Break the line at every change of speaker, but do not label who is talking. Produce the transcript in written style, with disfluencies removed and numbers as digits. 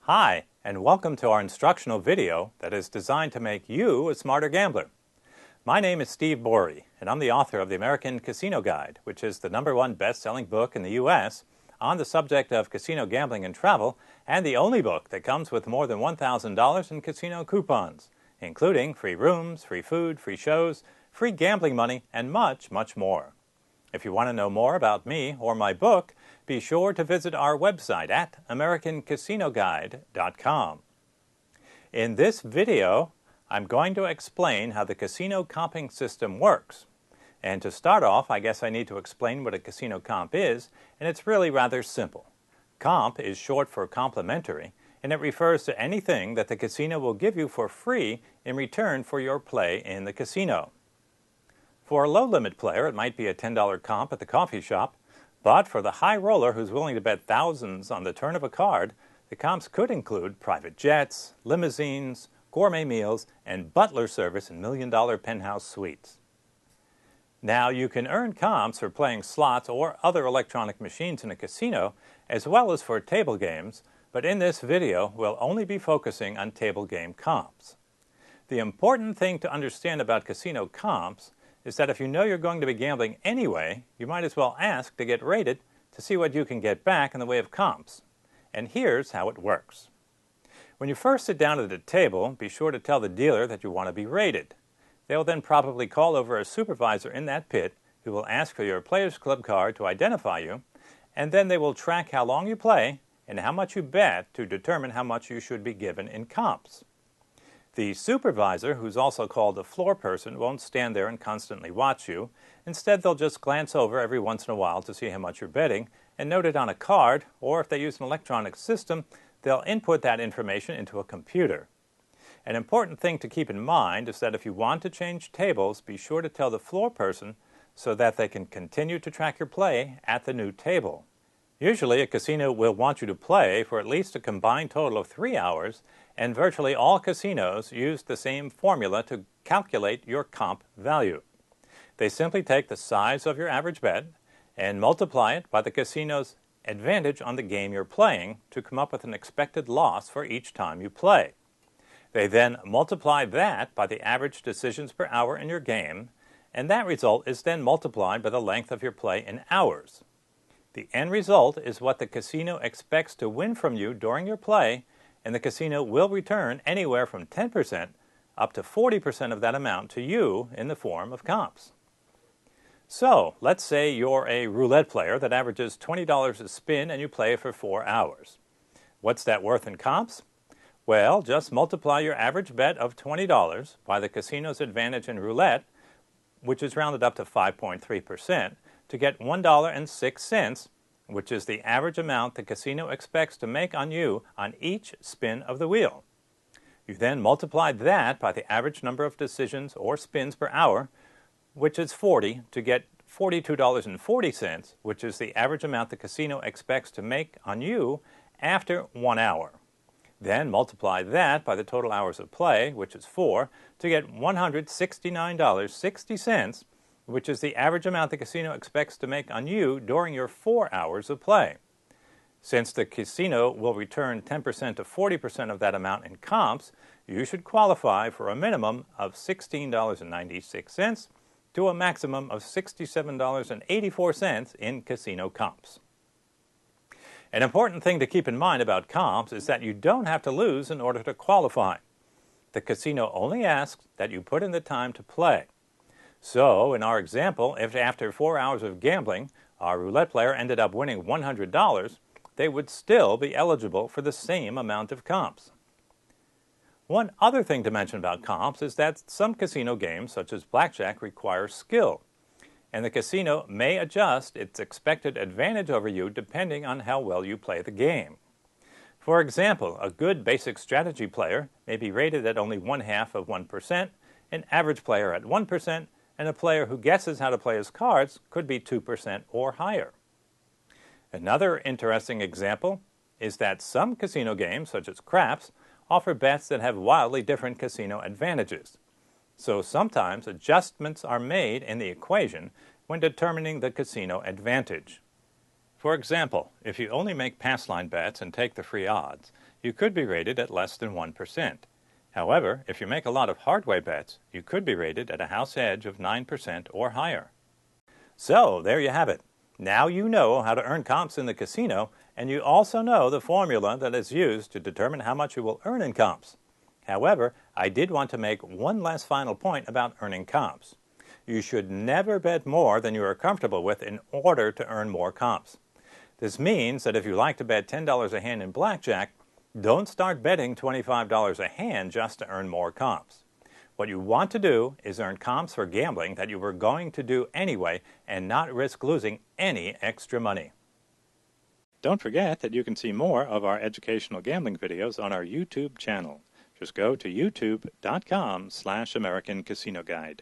Hi, and welcome to our instructional video that is designed to make you a smarter gambler. My name is Steve Bourie, and I'm the author of the American Casino Guide, which is the #1 best-selling book in the U.S. on the subject of casino gambling and travel, and the only book that comes with more than $1,000 in casino coupons, including free rooms, free food, free shows, free gambling money, and much, much more. If you want to know more about me or my book, be sure to visit our website at americancasinoguide.com. In this video, I'm going to explain how the casino comping system works. And to start off, I guess I need to explain what a casino comp is, and it's really rather simple. Comp is short for complimentary, and it refers to anything that the casino will give you for free in return for your play in the casino. For a low-limit player, it might be a $10 comp at the coffee shop, but for the high roller who's willing to bet thousands on the turn of a card, the comps could include private jets, limousines, gourmet meals, and butler service in million-dollar penthouse suites. Now, you can earn comps for playing slots or other electronic machines in a casino, as well as for table games, but in this video, we'll only be focusing on table game comps. The important thing to understand about casino comps is that if you know you're going to be gambling anyway, you might as well ask to get rated to see what you can get back in the way of comps. And here's how it works. When you first sit down at the table, be sure to tell the dealer that you want to be rated. They will then probably call over a supervisor in that pit who will ask for your Players Club card to identify you, and then they will track how long you play and how much you bet to determine how much you should be given in comps. The supervisor, who's also called a floor person, won't stand there and constantly watch you. Instead, they'll just glance over every once in a while to see how much you're betting and note it on a card, or if they use an electronic system, they'll input that information into a computer. An important thing to keep in mind is that if you want to change tables, be sure to tell the floor person so that they can continue to track your play at the new table. Usually, a casino will want you to play for at least a combined total of 3 hours, and virtually all casinos use the same formula to calculate your comp value. They simply take the size of your average bet and multiply it by the casino's advantage on the game you're playing to come up with an expected loss for each time you play. They then multiply that by the average decisions per hour in your game, and that result is then multiplied by the length of your play in hours. The end result is what the casino expects to win from you during your play, and the casino will return anywhere from 10% up to 40% of that amount to you in the form of comps. So, let's say you're a roulette player that averages $20 a spin and you play for 4 hours. What's that worth in comps? Well, just multiply your average bet of $20 by the casino's advantage in roulette, which is rounded up to 5.3%, to get $1.06, which is the average amount the casino expects to make on you on each spin of the wheel. You then multiply that by the average number of decisions or spins per hour, which is 40, to get $42.40, which is the average amount the casino expects to make on you after 1 hour. Then multiply that by the total hours of play, which is 4, to get $169.60, which is the average amount the casino expects to make on you during your 4 hours of play. Since the casino will return 10% to 40% of that amount in comps, you should qualify for a minimum of $16.96 to a maximum of $67.84 in casino comps. An important thing to keep in mind about comps is that you don't have to lose in order to qualify. The casino only asks that you put in the time to play. So, in our example, if after 4 hours of gambling, our roulette player ended up winning $100, they would still be eligible for the same amount of comps. One other thing to mention about comps is that some casino games, such as blackjack, require skill, and the casino may adjust its expected advantage over you depending on how well you play the game. For example, a good basic strategy player may be rated at only 0.5%, an average player at 1%, and a player who guesses how to play his cards could be 2% or higher. Another interesting example is that some casino games, such as craps, offer bets that have wildly different casino advantages. So sometimes adjustments are made in the equation when determining the casino advantage. For example, if you only make pass line bets and take the free odds, you could be rated at less than 1%. However, if you make a lot of hardway bets, you could be rated at a house edge of 9% or higher. So, there you have it. Now you know how to earn comps in the casino, and you also know the formula that is used to determine how much you will earn in comps. However, I did want to make one last final point about earning comps. You should never bet more than you are comfortable with in order to earn more comps. This means that if you like to bet $10 a hand in blackjack, don't start betting $25 a hand just to earn more comps. What you want to do is earn comps for gambling that you were going to do anyway and not risk losing any extra money. Don't forget that you can see more of our educational gambling videos on our YouTube channel. Just go to youtube.com/AmericanCasinoGuide.